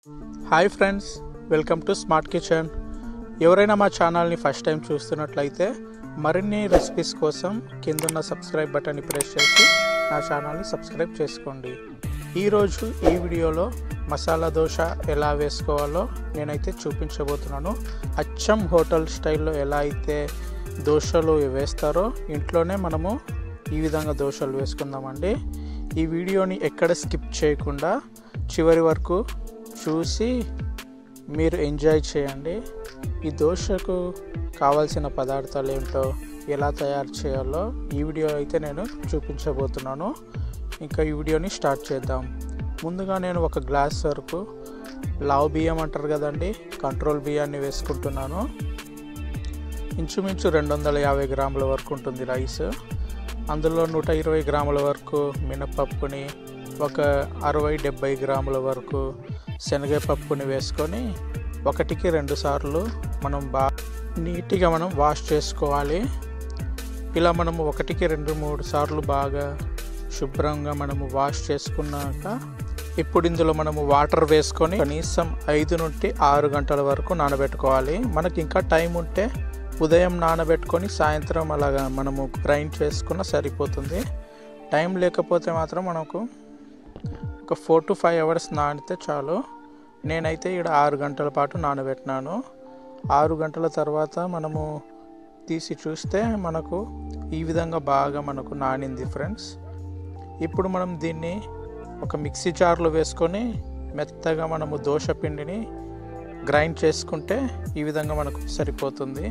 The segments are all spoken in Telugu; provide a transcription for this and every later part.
Hi friends, welcome to smart kitchen. ఎవరైనా మా ఛానల్ని ఫస్ట్ టైం చూస్తున్నట్లయితే మరిన్ని రెసిపీస్ కోసం కిందున్న సబ్స్క్రైబ్ బటన్ని ప్రెస్ చేసి నా ఛానల్ని సబ్స్క్రైబ్ చేసుకోండి. ఈరోజు ఈ వీడియోలో మసాలా దోశ ఎలా వేసుకోవాలో నేనైతే చూపించబోతున్నాను. అచ్చం హోటల్ స్టైల్లో ఎలా అయితే దోశలు వేస్తారో ఇంట్లోనే మనము ఈ విధంగా దోశలు వేసుకుందామండి. ఈ వీడియోని ఎక్కడ స్కిప్ చేయకుండా చివరి వరకు చూసి మీరు ఎంజాయ్ చేయండి. ఈ దోశకు కావాల్సిన పదార్థాలు ఏమిటో, ఎలా తయారు చేయాలో ఈ వీడియో అయితే నేను చూపించబోతున్నాను. ఇంకా ఈ వీడియోని స్టార్ట్ చేద్దాం. ముందుగా నేను ఒక గ్లాస్ వరకు లావు బియ్యం అంటారు కదండి, కంట్రోల్ బియ్యాన్ని వేసుకుంటున్నాను. ఇంచుమించు 250 గ్రాముల వరకు ఉంటుంది రైస్. అందులో 120 గ్రాముల వరకు మినపప్పుని, ఒక 60-70 గ్రాముల వరకు శనగపప్పుని వేసుకొని 1-2 సార్లు మనం నీట్గా మనం వాష్ చేసుకోవాలి. ఇలా మనము 1-2-3 సార్లు బాగా శుభ్రంగా మనము వాష్ చేసుకున్నాక ఇప్పుడు ఇందులో మనము వాటర్ వేసుకొని కనీసం 5 నుండి 6 గంటల వరకు నానబెట్టుకోవాలి. మనకి ఇంకా టైం ఉంటే ఉదయం నానబెట్టుకొని సాయంత్రం అలాగా మనము గ్రైండ్ చేసుకున్న సరిపోతుంది. టైం లేకపోతే మాత్రం మనకు ఒక 4 to 5 అవర్స్ నానితే చాలు. నేనైతే ఇక్కడ 6 గంటల పాటు నానబెట్టినాను. 6 గంటల తర్వాత మనము తీసి చూస్తే మనకు ఈ విధంగా బాగా మనకు నానింది ఫ్రెండ్స్. ఇప్పుడు మనం దీన్ని ఒక మిక్సీ జార్లో వేసుకొని మెత్తగా మనము దోశ పిండిని గ్రైండ్ చేసుకుంటే ఈ విధంగా మనకు సరిపోతుంది.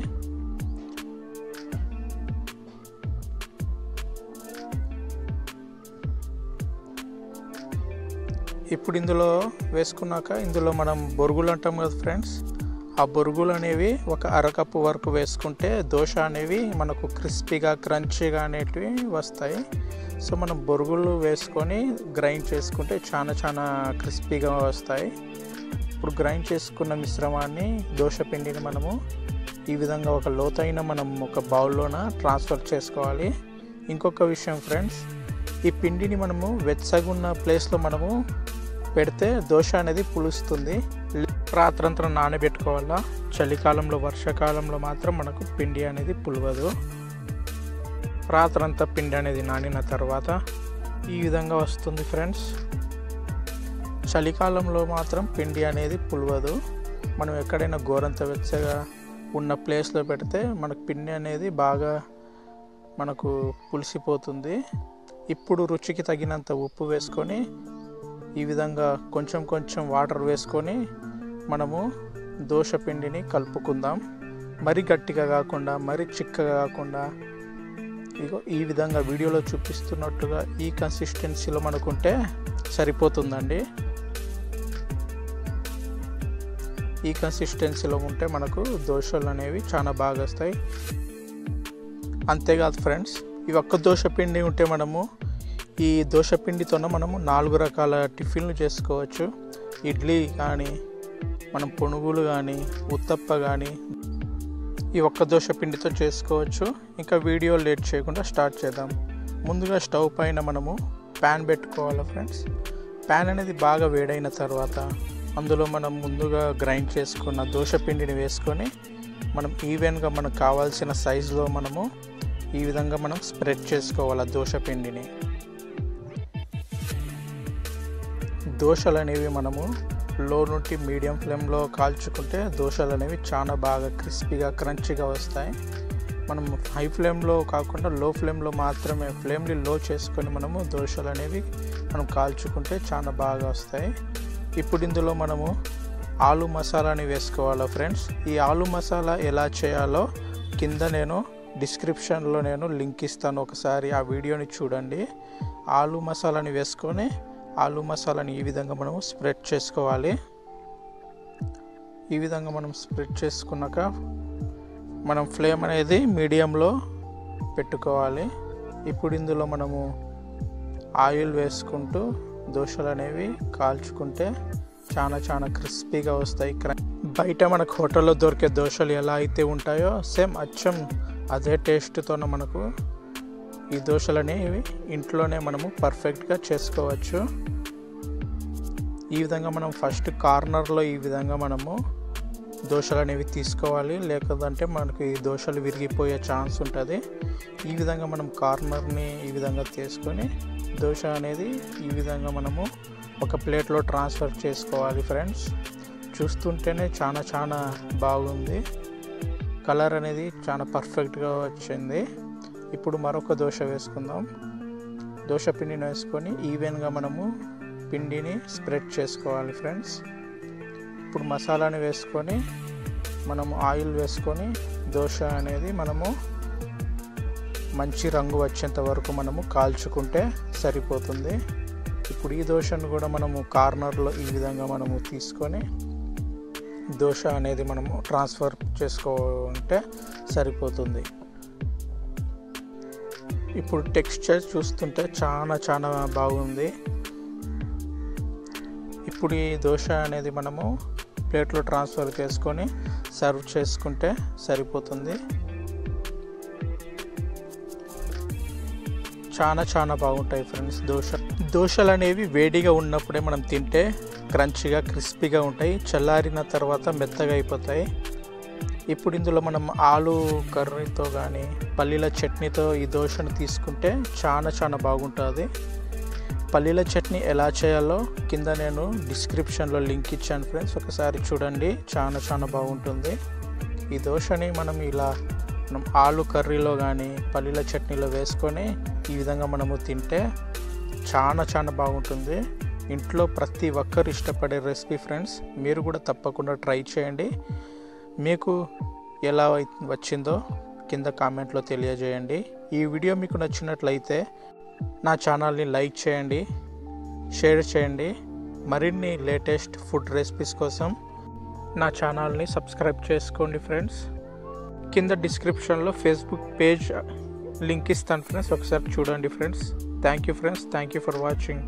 ఇప్పుడు ఇందులో వేసుకున్నాక ఇందులో మనం బొరుగులు అంటాం కదా ఫ్రెండ్స్, ఆ బొరుగులు అనేవి ఒక 1/2 కప్పు వరకు వేసుకుంటే దోశ అనేవి మనకు క్రిస్పీగా క్రంచీగా అనేటివి వస్తాయి. సో మనం బొరుగులు వేసుకొని గ్రైండ్ చేసుకుంటే చాలా క్రిస్పీగా వస్తాయి. ఇప్పుడు గ్రైండ్ చేసుకున్న మిశ్రమాన్ని దోశ పిండిని మనము ఈ విధంగా ఒక లోతైన మనం ఒక బౌల్లోన ట్రాన్స్ఫర్ చేసుకోవాలి. ఇంకొక విషయం ఫ్రెండ్స్, ఈ పిండిని మనము వెచ్చగున్న ప్లేస్లో మనము పెడితే దోశ అనేది పులుస్తుంది. రాత్రంతా నానబెట్టుకోవాలా. చలికాలంలో వర్షాకాలంలో మాత్రం మనకు పిండి అనేది పులవదు. రాత్రంతా పిండి అనేది నానిన తర్వాత ఈ విధంగా వస్తుంది ఫ్రెండ్స్. చలికాలంలో మాత్రం పిండి అనేది పులవదు. మనం ఎక్కడైనా గోరంత వెచ్చగా ఉన్న ప్లేస్లో పెడితే మనకు పిండి అనేది బాగా మనకు పులిసిపోతుంది. ఇప్పుడు రుచికి తగినంత ఉప్పు వేసుకొని ఈ విధంగా కొంచెం వాటర్ వేసుకొని మనము దోశ పిండిని కలుపుకుందాం. మరీ గట్టిగా కాకుండా మరీ చిక్కగా కాకుండా ఇగో ఈ విధంగా వీడియోలో చూపిస్తున్నట్టుగా ఈ కన్సిస్టెన్సీలో మనకుంటే సరిపోతుందండి. ఈ కన్సిస్టెన్సీలో ఉంటే మనకు దోశలు అనేవి చాలా బాగా వస్తాయి. అంతేకాదు ఫ్రెండ్స్, ఈ ఒక్క దోశ పిండి ఉంటే మనము ఈ దోశ పిండితోనే మనము 4 రకాల టిఫిన్లు చేసుకోవచ్చు. ఇడ్లీ కానీ, మనం పునుగులు కానీ, ఉత్తప్ప కానీ ఈ ఒక్క దోశ పిండితో చేసుకోవచ్చు. ఇంకా వీడియో లేట్ చేయకుండా స్టార్ట్ చేద్దాం. ముందుగా స్టవ్ పైన మనము ప్యాన్ పెట్టుకోవాలి ఫ్రెండ్స్. ప్యాన్ అనేది బాగా వేడైన తర్వాత అందులో మనం ముందుగా గ్రైండ్ చేసుకున్న దోశ పిండిని వేసుకొని మనం ఈవెన్గా మనకు కావాల్సిన సైజులో మనము ఈ విధంగా మనం స్ప్రెడ్ చేసుకోవాలి దోశ పిండిని. దోశలు అనేవి మనము లో నుండి మీడియం ఫ్లేమ్లో కాల్చుకుంటే దోశలు అనేవి చాలా బాగా క్రిస్పీగా క్రంచీగా వస్తాయి. మనం హై ఫ్లేమ్లో కాకుండా లో ఫ్లేమ్లో మాత్రమే, ఫ్లేమ్ని లో చేసుకొని మనము దోశలు అనేవి మనం కాల్చుకుంటే చాలా బాగా వస్తాయి. ఇప్పుడు ఇందులో మనము ఆలు మసాలాని వేసుకోవాలి ఫ్రెండ్స్. ఈ ఆలు మసాలా ఎలా చేయాలో కింద నేను డిస్క్రిప్షన్లో నేను లింక్ ఇస్తాను, ఒకసారి ఆ వీడియోని చూడండి. ఆలు మసాలాని వేసుకొని ఆలు మసాలాని ఈ విధంగా మనము స్ప్రెడ్ చేసుకోవాలి. ఈ విధంగా మనం స్ప్రెడ్ చేసుకున్నాక మనం ఫ్లేమ్ అనేది మీడియంలో పెట్టుకోవాలి. ఇప్పుడు ఇందులో మనము ఆయిల్ వేసుకుంటూ దోశలు అనేవి కాల్చుకుంటే చాలా క్రిస్పీగా వస్తాయి. బయట మనకు హోటల్లో దొరికే దోశలు ఎలా అయితే ఉంటాయో సేమ్ అచ్చం అదే టేస్ట్తో మనకు ఈ దోశలు అనేవి ఇంట్లోనే మనము పర్ఫెక్ట్గా చేసుకోవచ్చు. ఈ విధంగా మనం ఫస్ట్ కార్నర్లో ఈ విధంగా మనము దోశలు అనేవి తీసుకోవాలి, లేకపోతే మనకి దోశలు విరిగిపోయే ఛాన్స్ ఉంటుంది. ఈ విధంగా మనం కార్నర్ని ఈ విధంగా తీసుకొని దోశ అనేది ఈ విధంగా మనము ఒక ప్లేట్లో ట్రాన్స్ఫర్ చేసుకోవాలి ఫ్రెండ్స్. చూస్తుంటేనే చాలా బాగుంది, కలర్ అనేది చాలా పర్ఫెక్ట్గా వచ్చింది. ఇప్పుడు మరొక దోశ వేసుకుందాం. దోశ పిండిని వేసుకొని ఈవెన్గా మనము పిండిని స్ప్రెడ్ చేసుకోవాలి ఫ్రెండ్స్. ఇప్పుడు మసాలాని వేసుకొని మనము ఆయిల్ వేసుకొని దోశ అనేది మనము మంచి రంగు వచ్చేంత వరకు మనము కాల్చుకుంటే సరిపోతుంది. ఇప్పుడు ఈ దోశను కూడా మనము కార్నర్లో ఈ విధంగా మనము తీసుకొని దోశ అనేది మనము ట్రాన్స్ఫర్ చేసుకుంటే సరిపోతుంది. ఇప్పుడు టెక్స్చర్ చూస్తుంటే చాలా బాగుంది. ఇప్పుడు ఈ దోశ అనేది మనము ప్లేట్లో ట్రాన్స్ఫర్ చేసుకొని సర్వ్ చేసుకుంటే సరిపోతుంది. చాలా బాగుంటాయి ఫ్రెండ్స్ దోశలు అనేవి వేడిగా ఉన్నప్పుడే మనం తింటే క్రంచిగా క్రిస్పీగా ఉంటాయి, చల్లారిన తర్వాత మెత్తగా అయిపోతాయి. ఇప్పుడు ఇందులో మనం ఆలు కర్రీతో కానీ పల్లీల చట్నీతో ఈ దోశను తీసుకుంటే చాలా బాగుంటుంది. పల్లీల చట్నీ ఎలా చేయాలో కింద నేను డిస్క్రిప్షన్లో లింక్ ఇచ్చాను ఫ్రెండ్స్, ఒకసారి చూడండి, చాలా బాగుంటుంది. ఈ దోశని మనం ఇలా ఆలు కర్రీలో కానీ పల్లీల చట్నీలో వేసుకొని ఈ విధంగా మనము తింటే చాలా బాగుంటుంది. ఇంట్లో ప్రతి ఒక్కరు ఇష్టపడే రెసిపీ ఫ్రెండ్స్, మీరు కూడా తప్పకుండా ట్రై చేయండి. మీకు ఎలా వచ్చిందో కింద కామెంట్లో తెలియజేయండి. ఈ వీడియో మీకు నచ్చినట్లయితే నా ఛానల్ని లైక్ చేయండి, షేర్ చేయండి. మరిన్ని లేటెస్ట్ ఫుడ్ రెసిపీస్ కోసం నా ఛానల్ని సబ్స్క్రైబ్ చేసుకోండి ఫ్రెండ్స్. కింద డిస్క్రిప్షన్లో ఫేస్బుక్ పేజ్ లింక్ ఇస్తాను ఫ్రెండ్స్, ఒకసారి చూడండి friends. Thank you friends, thank you for watching.